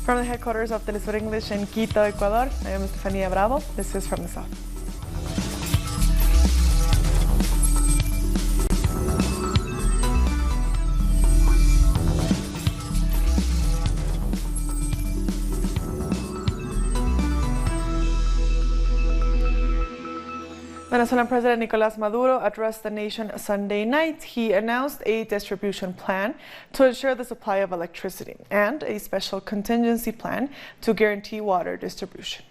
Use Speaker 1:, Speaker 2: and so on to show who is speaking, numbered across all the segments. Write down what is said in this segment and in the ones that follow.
Speaker 1: From the headquarters of Telesur English in Quito, Ecuador, I am Estefania Bravo. This is From the South. Venezuelan President Nicolás Maduro addressed the nation Sunday night. He announced a distribution plan to ensure the supply of electricity and a special contingency plan to guarantee water distribution.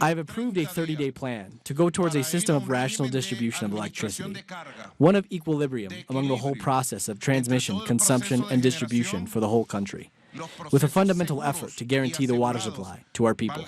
Speaker 2: I have approved a 30-day plan to go towards a system of rational distribution of electricity, one of equilibrium among the whole process of transmission, consumption, and distribution for the whole country, with a fundamental effort to guarantee the water supply to our people.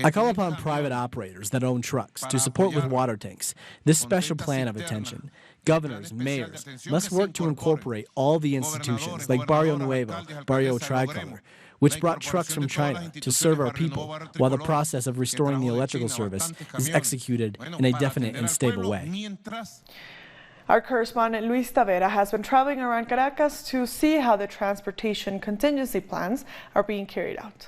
Speaker 2: I call upon private operators that own trucks to support with water tanks this special plan of attention. Governors and mayors must work to incorporate all the institutions like Barrio Nuevo, Barrio Tricolor, which brought trucks from China to serve our people while the process of restoring the electrical service is executed in a definite and stable way.
Speaker 1: Our correspondent Luis Tavera has been traveling around Caracas to see how the transportation contingency plans are being carried out.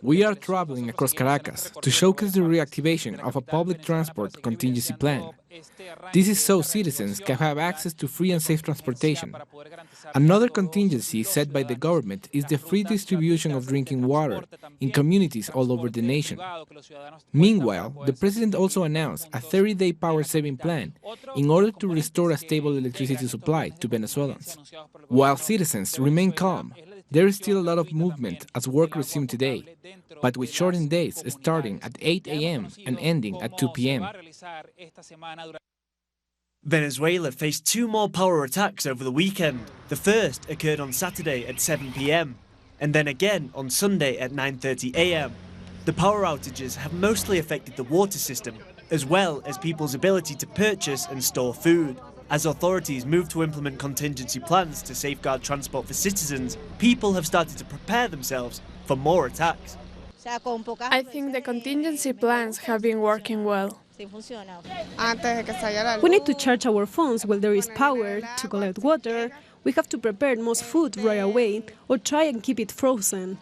Speaker 3: We are traveling across Caracas to showcase the reactivation of a public transport contingency plan. This is so citizens can have access to free and safe transportation. Another contingency set by the government is the free distribution of drinking water in communities all over the nation. Meanwhile, the president also announced a 30-day power-saving plan in order to restore a stable electricity supply to Venezuelans. While citizens remain calm, there is still a lot of movement as work resumed today, but with shortened days starting at 8 a.m. and ending at 2 p.m.
Speaker 4: Venezuela faced two more power attacks over the weekend. The first occurred on Saturday at 7 p.m. and then again on Sunday at 9:30 a.m. The power outages have mostly affected the water system, as well as people's ability to purchase and store food. As authorities move to implement contingency plans to safeguard transport for citizens, people have started to prepare themselves for more attacks.
Speaker 5: I think the contingency plans have been working well.
Speaker 6: We need to charge our phones while there is power, to collect water. We have to prepare most food right away or try and keep it frozen.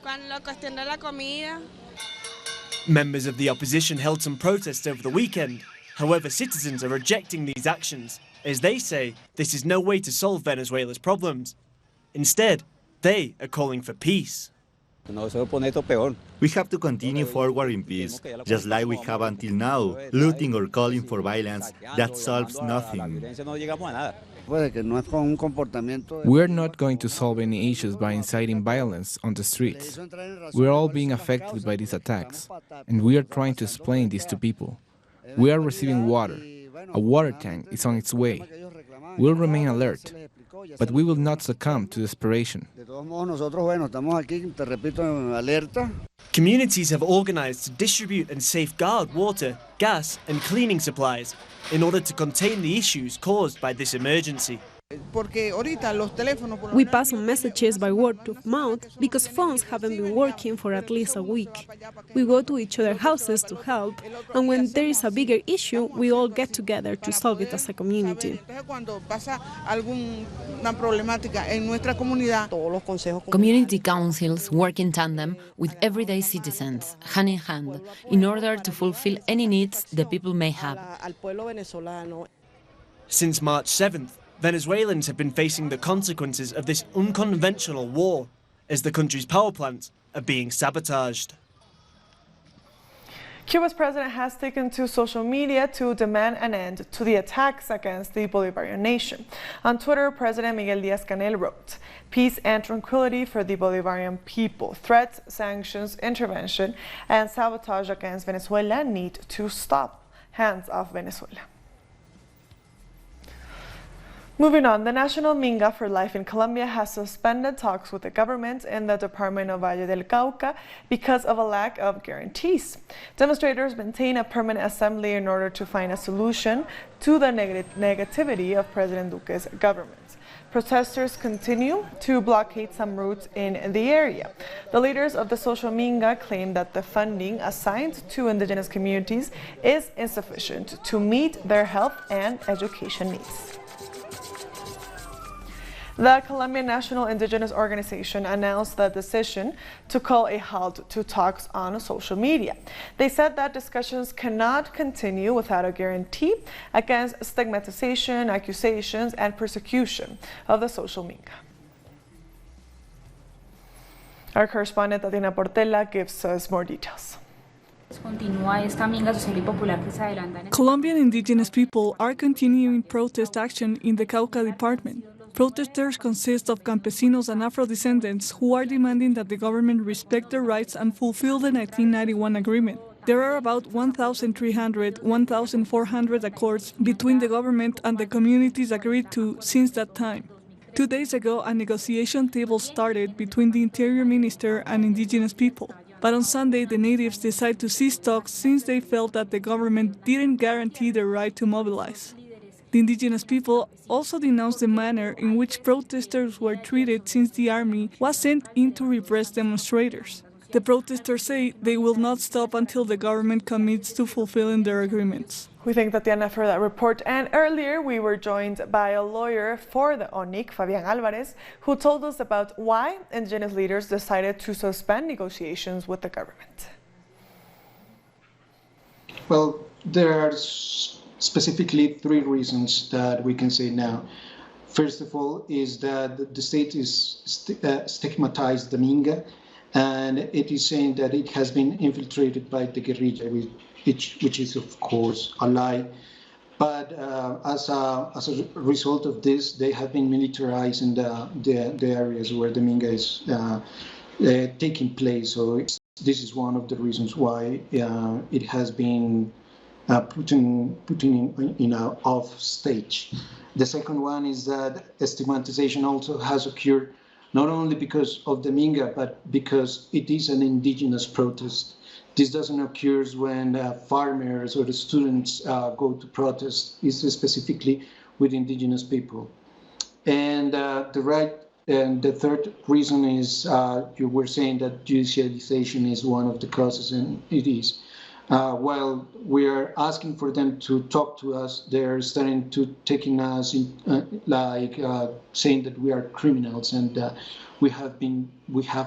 Speaker 4: Members of the opposition held some protests over the weekend. However, citizens are rejecting these actions, as they say this is no way to solve Venezuela's problems. Instead, they are calling for peace.
Speaker 7: We have to continue forward in peace, just like we have until now. Looting or calling for violence, that solves nothing.
Speaker 3: We are not going to solve any issues by inciting violence on the streets. We are all being affected by these attacks, and we are trying to explain this to people. We are receiving water. A water tank is on its way. We'll remain alert, but we will not succumb to desperation.
Speaker 4: Communities have organized to distribute and safeguard water, gas and cleaning supplies in order to contain the issues caused by this emergency.
Speaker 6: We pass on messages by word of mouth because phones haven't been working for at least a week. We go to each other's houses to help, and when there is a bigger issue, we all get together to solve it as a community.
Speaker 8: Community councils work in tandem with everyday citizens, hand in hand, in order to fulfill any needs the people may have.
Speaker 4: Since March 7th, Venezuelans have been facing the consequences of this unconventional war as the country's power plants are being sabotaged.
Speaker 1: Cuba's president has taken to social media to demand an end to the attacks against the Bolivarian nation. On Twitter, President Miguel Díaz-Canel wrote, "Peace and tranquility for the Bolivarian people. Threats, sanctions, intervention, and sabotage against Venezuela need to stop. Hands off Venezuela." Moving on, the National Minga for Life in Colombia has suspended talks with the government in the Department of Valle del Cauca because of a lack of guarantees. Demonstrators maintain a permanent assembly in order to find a solution to the negativity of President Duque's government. protesters continue to blockade some routes in the area. The leaders of the social Minga claim that the funding assigned to indigenous communities is insufficient to meet their health and education needs. The Colombian National Indigenous Organization announced the decision to call a halt to talks on social media. They said that discussions cannot continue without a guarantee against stigmatization, accusations, and persecution of the social Minga. Our correspondent Tatiana Portela gives us more details.
Speaker 9: Colombian indigenous people are continuing protest action in the Cauca department. Protesters consist of campesinos and Afro-descendants who are demanding that the government respect their rights and fulfill the 1991 agreement. There are about 1,400 accords between the government and the communities agreed to since that time. 2 days ago, a negotiation table started between the Interior Minister and indigenous people. But on Sunday, the natives decided to cease talks since they felt that the government didn't guarantee their right to mobilize. The indigenous people also denounced the manner in which protesters were treated since the army was sent in to repress demonstrators. The protesters say they will not stop until the government commits to fulfilling their agreements.
Speaker 1: We thank Tatiana for that report. And earlier we were joined by a lawyer for the ONIC, Fabian Alvarez, who told us about why indigenous leaders decided to suspend negotiations with the government.
Speaker 10: Well, there are specifically 3 reasons that we can say now. First of all is that the state is stigmatized the Minga, and it is saying that it has been infiltrated by the guerrilla, which is of course a lie. But as a result of this, they have been militarizing the areas where the Minga is taking place. So this is one of the reasons why it has been putting in an off stage. The second one is that stigmatization also has occurred not only because of the Minga, but because it is an indigenous protest. This doesn't occur when farmers or the students go to protest. It's specifically with indigenous people. And the third reason is you were saying that judicialization is one of the causes, and it is. While we are asking for them to talk to us, they're starting to taking us in, saying that we are criminals, and we have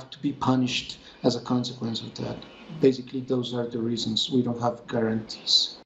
Speaker 10: to be punished as a consequence of that. Basically, those are the reasons. We don't have guarantees.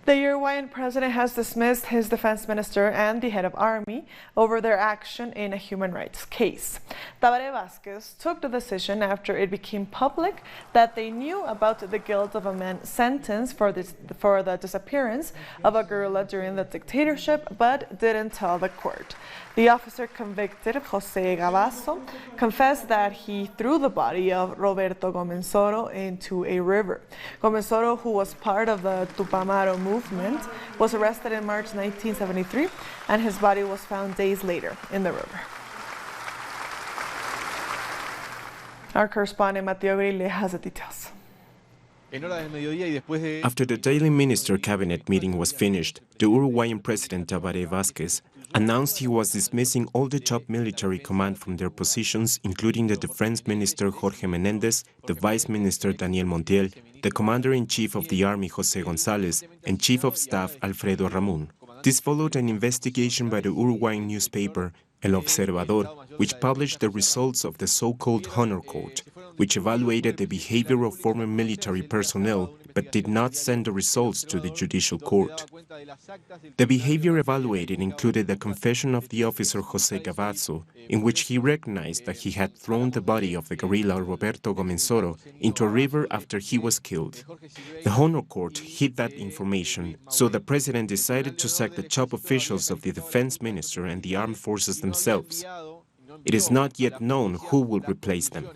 Speaker 1: The Uruguayan president has dismissed his defense minister and the head of army over their action in a human rights case. Tabaré Vázquez took the decision after it became public that they knew about the guilt of a man sentenced for the disappearance of a guerrilla during the dictatorship, but didn't tell the court. The officer convicted, José Gavazo, confessed that he threw the body of Roberto Gomensoro into a river. Gomensoro, who was part of the Tupamaro movement, was arrested in March 1973, and his body was found days later in the river. Our correspondent Mateo Grille has the details.
Speaker 11: After the daily minister cabinet meeting was finished, the Uruguayan president Tabaré Vázquez announced he was dismissing all the top military command from their positions, including the defense minister Jorge Menéndez, the vice minister Daniel Montiel, the commander-in-chief of the army José González, and chief of staff Alfredo Ramón. This followed an investigation by the Uruguayan newspaper El Observador, which published the results of the so-called Honor Court, which evaluated the behavior of former military personnel but did not send the results to the judicial court. The behavior evaluated included the confession of the officer José Gavazo, in which he recognized that he had thrown the body of the guerrilla Roberto Gomensoro into a river after he was killed. The Honor Court hid that information, so the president decided to sack the top officials of the defense minister and the armed forces themselves. It is not yet known who will replace them.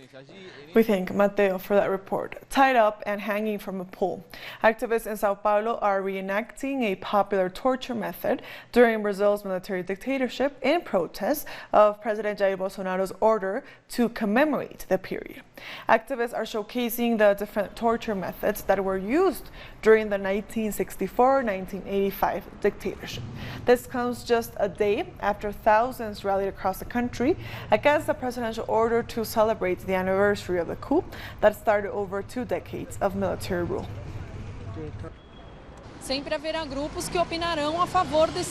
Speaker 1: We thank Mateo for that report. Tied up and hanging from a pole, activists in Sao Paulo are reenacting a popular torture method during Brazil's military dictatorship in protest of President Jair Bolsonaro's order to commemorate the period. Activists are showcasing the different torture methods that were used during the 1964-1985 dictatorship. This comes just a day after thousands rallied across the country against the presidential order to celebrate the anniversary of the coup that started over 2 decades of military rule.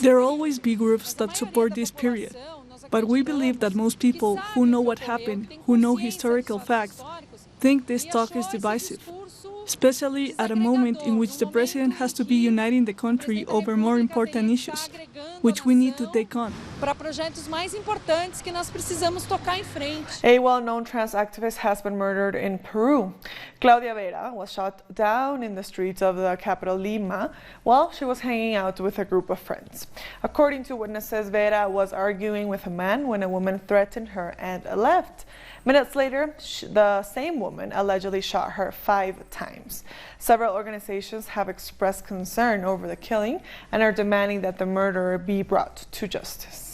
Speaker 9: There will always be groups that support this period, but we believe that most people who know what happened, who know historical facts, think this talk is divisive, especially at a moment in which the president has to be uniting the country over more important issues, which we need to take on.
Speaker 1: A well-known trans activist has been murdered in Peru. Claudia Vera was shot down in the streets of the capital Lima while she was hanging out with a group of friends. According to witnesses, Vera was arguing with a man when a woman threatened her and left. Minutes later, the same woman allegedly shot her 5 times. Several organizations have expressed concern over the killing and are demanding that the murderer be brought to justice.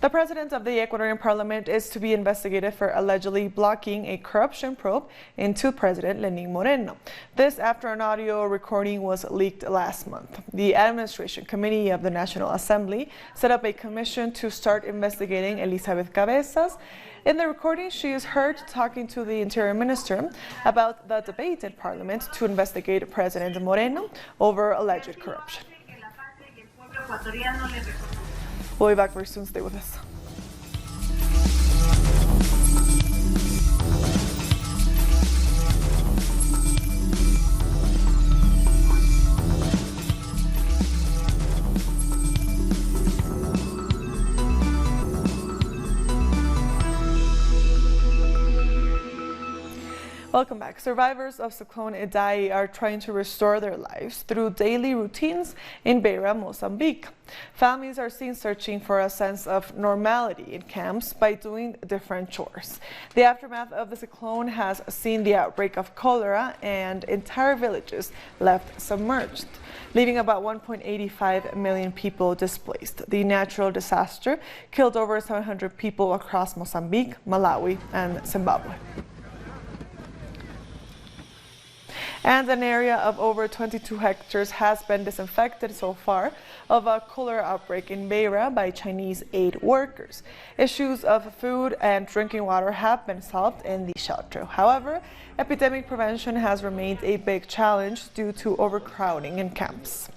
Speaker 1: The president of the Ecuadorian parliament is to be investigated for allegedly blocking a corruption probe into President Lenin Moreno. This after an audio recording was leaked last month. The administration committee of the National Assembly set up a commission to start investigating Elizabeth Cabezas. In the recording, she is heard talking to the interior minister about the debate in parliament to investigate President Moreno over alleged corruption. We'll be back very soon. Stay with us. Welcome back. Survivors of Cyclone Idai are trying to restore their lives through daily routines in Beira, Mozambique. Families are seen searching for a sense of normality in camps by doing different chores. The aftermath of the cyclone has seen the outbreak of cholera and entire villages left submerged, leaving about 1.85 million people displaced. The natural disaster killed over 700 people across Mozambique, Malawi, and Zimbabwe. And an area of over 22 hectares has been disinfected so far of a cholera outbreak in Beira by Chinese aid workers. Issues of food and drinking water have been solved in the shelter. However, epidemic prevention has remained a big challenge due to overcrowding in camps.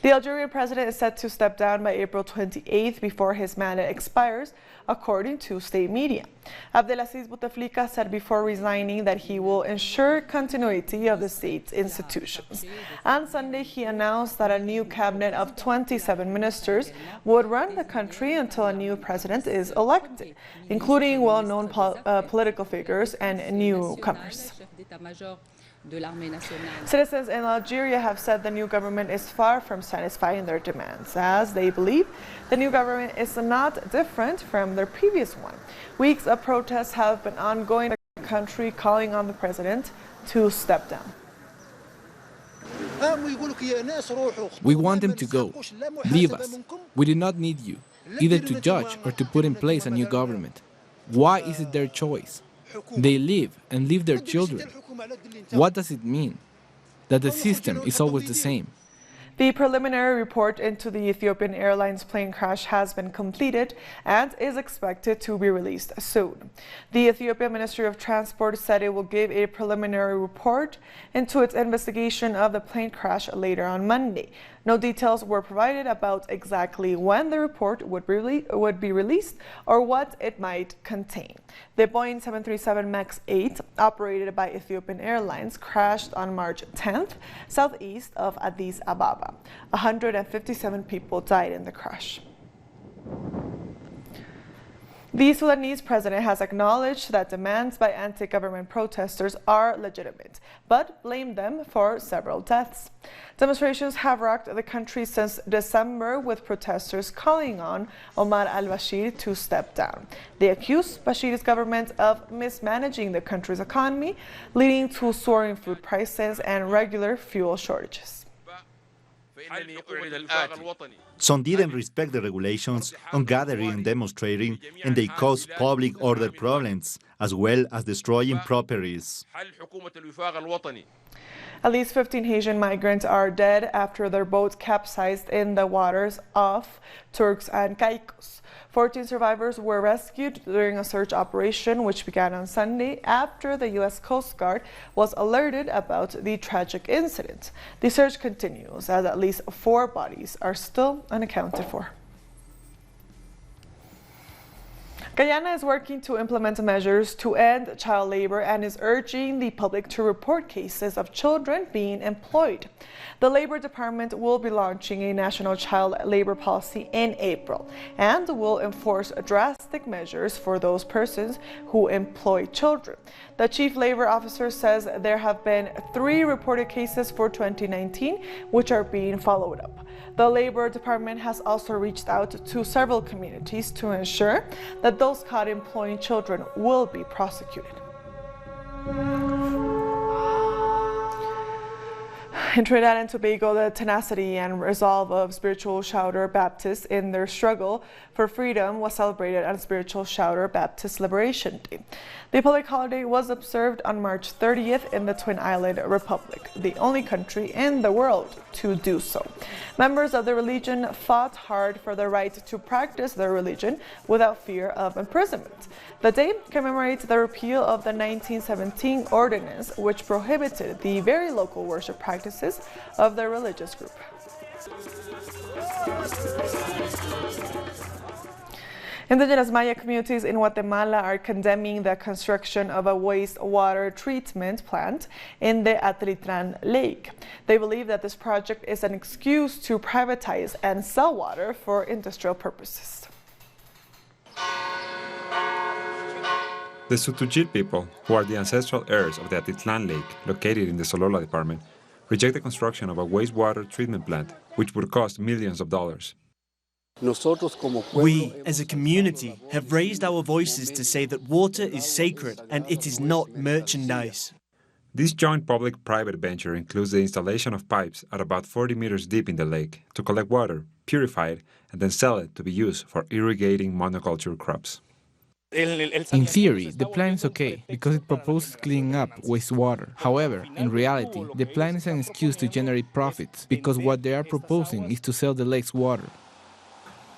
Speaker 1: The Algerian president is set to step down by April 28th before his mandate expires, according to state media. Abdelaziz Bouteflika said before resigning that he will ensure continuity of the state's institutions. On Sunday, he announced that a new cabinet of 27 ministers would run the country until a new president is elected, including well-known political figures and newcomers. Citizens in Algeria have said the new government is far from satisfying their demands, as they believe the new government is not different from their previous one. Weeks of protests have been ongoing in the country, calling on the president to step down.
Speaker 3: We want them to go. Leave us. We do not need you, either to judge or to put in place a new government. Why is it their choice? They live and leave their children. What does it mean? That the system is always the same.
Speaker 1: The preliminary report into the Ethiopian Airlines plane crash has been completed and is expected to be released soon. The Ethiopian Ministry of Transport said it will give a preliminary report into its investigation of the plane crash later on Monday. No details were provided about exactly when the report would be released or what it might contain. The Boeing 737 MAX 8, operated by Ethiopian Airlines, crashed on March 10th, southeast of Addis Ababa. 157 people died in the crash. The Sudanese president has acknowledged that demands by anti-government protesters are legitimate, but blamed them for several deaths. Demonstrations have rocked the country since December, with protesters calling on Omar al-Bashir to step down. They accuse Bashir's government of mismanaging the country's economy, leading to soaring food prices and regular fuel shortages.
Speaker 7: Some didn't respect the regulations on gathering and demonstrating, and they caused public order problems, as well as destroying properties.
Speaker 1: At least 15 Haitian migrants are dead after their boat capsized in the waters off Turks and Caicos. 14 survivors were rescued during a search operation which began on Sunday after the U.S. Coast Guard was alerted about the tragic incident. The search continues as at least 4 bodies are still unaccounted for. Guyana is working to implement measures to end child labor and is urging the public to report cases of children being employed. The Labor Department will be launching a national child labor policy in April and will enforce drastic measures for those persons who employ children. The chief labor officer says there have been 3 reported cases for 2019, which are being followed up. The Labor Department has also reached out to several communities to ensure that those caught employing children will be prosecuted. In Trinidad and Tobago, the tenacity and resolve of Spiritual Shouter Baptists in their struggle for freedom was celebrated on Spiritual Shouter Baptist Liberation Day. The public holiday was observed on March 30th in the Twin Island Republic, the only country in the world to do so. Members of the religion fought hard for the right to practice their religion without fear of imprisonment. The day commemorates the repeal of the 1917 ordinance, which prohibited the very local worship practices of the religious group. Indigenous Maya communities in Guatemala are condemning the construction of a wastewater treatment plant in the Atitlan Lake. They believe that this project is an excuse to privatize and sell water for industrial purposes.
Speaker 12: The Sutujil people, who are the ancestral heirs of the Atitlan Lake, located in the Solola department, reject the construction of a wastewater treatment plant, which would cost millions of dollars.
Speaker 4: We, as a community, have raised our voices to say that water is sacred and it is not merchandise.
Speaker 12: This joint public-private venture includes the installation of pipes at about 40 meters deep in the lake to collect water, purify it, and then sell it to be used for irrigating monoculture crops.
Speaker 3: In theory, the plan is okay because it proposes cleaning up wastewater. However, in reality, the plan is an excuse to generate profits because what they are proposing is to sell the lake's water.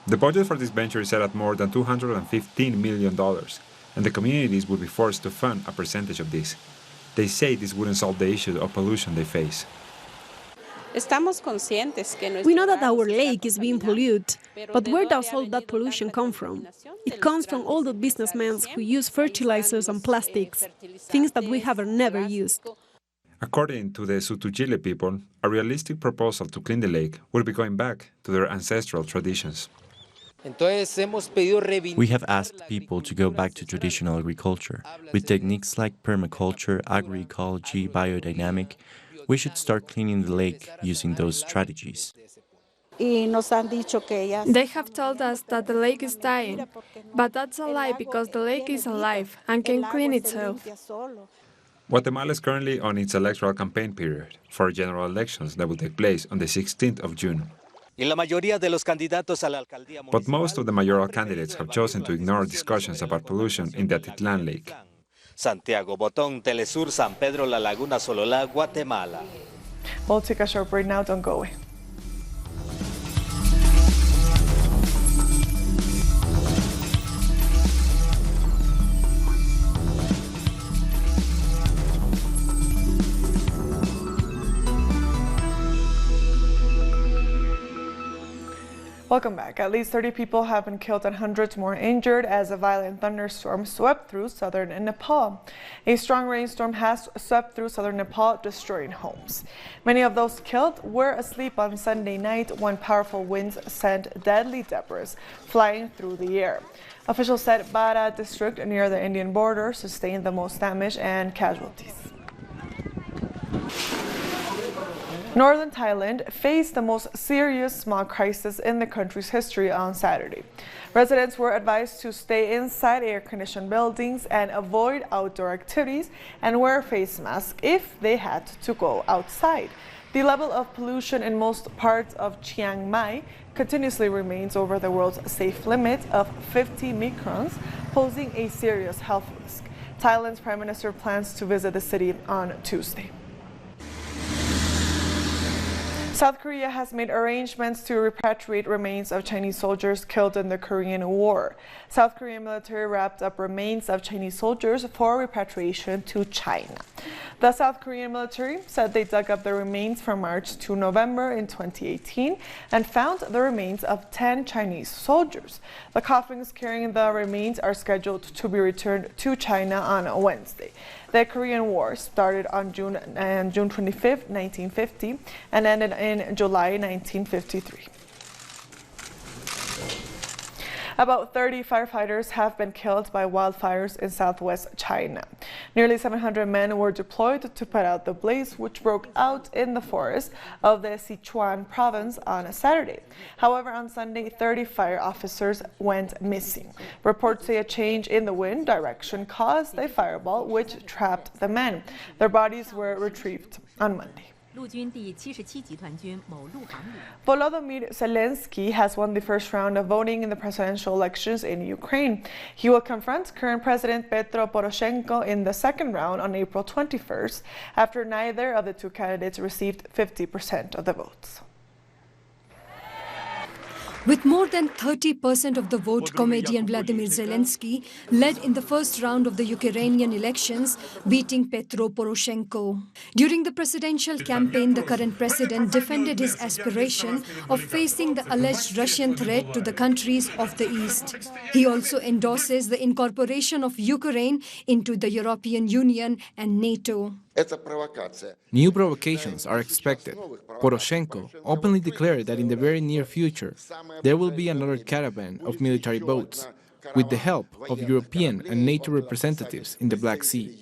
Speaker 12: The budget for this venture is set at more than $215 million, and the communities would be forced to fund a percentage of this. They say this wouldn't solve the issue of pollution they face.
Speaker 6: We know that our lake is being polluted, but where does all that pollution come from? It comes from all the businessmen who use fertilizers and plastics, things that we have never used.
Speaker 12: According to the Sutujile people, a realistic proposal to clean the lake would be going back to their ancestral traditions.
Speaker 13: We have asked people to go back to traditional agriculture. With techniques like permaculture, agroecology, biodynamic, we should start cleaning the lake using those strategies.
Speaker 5: They have told us that the lake is dying, but that's a lie because the lake is alive and can clean itself.
Speaker 12: Guatemala is currently on its electoral campaign period for general elections that will take place on the 16th of June. But most of the mayoral candidates have chosen to ignore discussions about pollution in the Atitlan Lake.
Speaker 14: Santiago Botón, Telesur, San Pedro, La Laguna, Solola, Guatemala.
Speaker 1: We'll take a short break now, don't go away. Welcome back. At least 30 people have been killed and hundreds more injured as a violent thunderstorm swept through southern Nepal. A strong rainstorm has swept through southern Nepal, destroying homes. Many of those killed were asleep on Sunday night when powerful winds sent deadly debris flying through the air. Officials said Bara district near the Indian border sustained the most damage and casualties. Northern Thailand faced the most serious smog crisis in the country's history on Saturday. Residents were advised to stay inside air-conditioned buildings and avoid outdoor activities and wear face masks if they had to go outside. The level of pollution in most parts of Chiang Mai continuously remains over the world's safe limit of 50 microns, posing a serious health risk. Thailand's Prime Minister plans to visit the city on Tuesday. South Korea has made arrangements to repatriate remains of Chinese soldiers killed in the Korean War. South Korean military wrapped up remains of Chinese soldiers for repatriation to China. The South Korean military said they dug up the remains from March to November in 2018 and found the remains of 10 Chinese soldiers. The coffins carrying the remains are scheduled to be returned to China on Wednesday. The Korean War started on June 25, 1950 and ended in July 1953. About 30 firefighters have been killed by wildfires in southwest China. Nearly 700 men were deployed to put out the blaze, which broke out in the forest of the Sichuan province on a Saturday. However, on Sunday, 30 fire officers went missing. Reports say a change in the wind direction caused a fireball, which trapped the men. Their bodies were retrieved on Monday. Volodymyr Zelensky has won the first round of voting in the presidential elections in Ukraine. He will confront current President Petro Poroshenko in the second round on April 21st, after neither of the two candidates received 50% of the votes.
Speaker 15: With more than 30% of the vote, comedian Vladimir Zelensky led in the first round of the Ukrainian elections, beating Petro Poroshenko. During the presidential campaign, the current president defended his aspiration of facing the alleged Russian threat to the countries of the East. He also endorses the incorporation of Ukraine into the European Union and NATO.
Speaker 3: New provocations are expected. Poroshenko openly declared that in the very near future, there will be another caravan of military boats, with the help of European and NATO representatives in the Black Sea.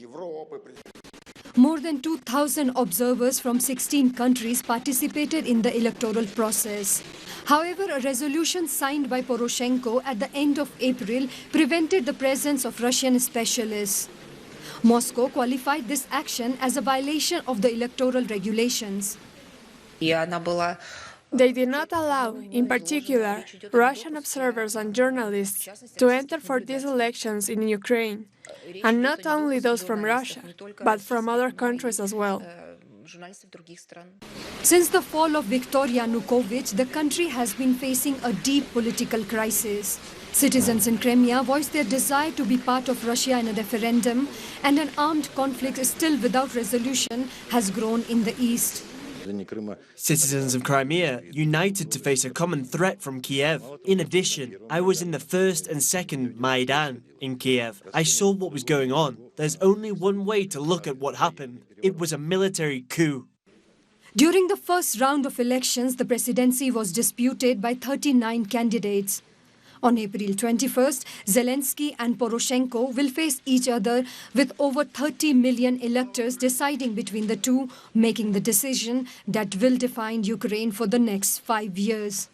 Speaker 15: More than 2,000 observers from 16 countries participated in the electoral process. However, a resolution signed by Poroshenko at the end of April prevented the presence of Russian specialists. Moscow qualified this action as a violation of the electoral regulations.
Speaker 5: They did not allow, in particular, Russian observers and journalists to enter for these elections in Ukraine, and not only those from Russia, but from other countries as well.
Speaker 15: Since the fall of Viktor Yanukovych, the country has been facing a deep political crisis. Citizens in Crimea voiced their desire to be part of Russia in a referendum, and an armed conflict still without resolution has grown in the east.
Speaker 4: Citizens of Crimea united to face a common threat from Kiev. In addition, I was in the first and second Maidan in Kiev. I saw what was going on. There's only one way to look at what happened. It was a military coup.
Speaker 15: During the first round of elections, the presidency was disputed by 39 candidates. On April 21st, Zelensky and Poroshenko will face each other, with over 30 million electors deciding between the two, making the decision that will define Ukraine for the next 5 years.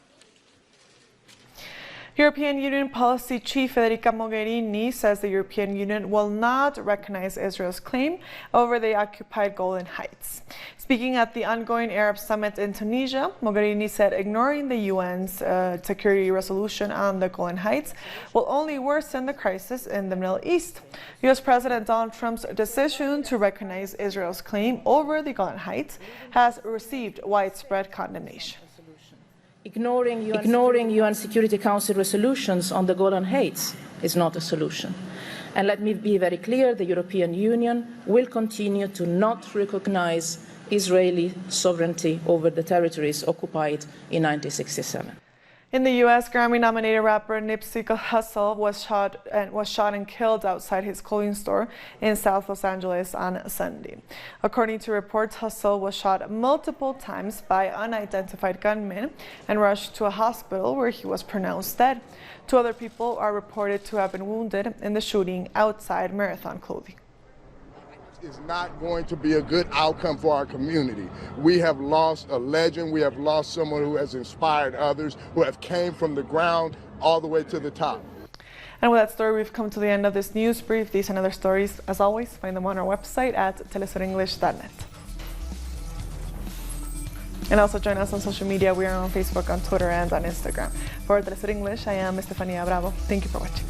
Speaker 1: European Union Policy Chief Federica Mogherini says the European Union will not recognize Israel's claim over the occupied Golan Heights. Speaking at the ongoing Arab Summit in Tunisia, Mogherini said ignoring the UN's security resolution on the Golan Heights will only worsen the crisis in the Middle East. U.S. President Donald Trump's decision to recognize Israel's claim over the Golan Heights has received widespread condemnation.
Speaker 16: Ignoring UN Security Council resolutions on the Golan Heights is not a solution. And let me be very clear, the European Union will continue to not recognize Israeli sovereignty over the territories occupied in 1967.
Speaker 1: In the U.S., Grammy-nominated rapper Nipsey Hussle was shot and killed outside his clothing store in South Los Angeles on Sunday. According to reports, Hussle was shot multiple times by unidentified gunmen and rushed to a hospital where he was pronounced dead. 2 other people are reported to have been wounded in the shooting outside Marathon Clothing.
Speaker 17: Is not going to be a good outcome for our community. We have lost a legend. We have lost someone who has inspired others, who have came from the ground all the way to the top.
Speaker 1: And with that story, we've come to the end of this news brief. These and other stories, as always, find them on our website at telesurenglish.net. And also join us on social media. We are on Facebook, on Twitter, and on Instagram. For Telesur English, I am Estefania Bravo. Thank you for watching.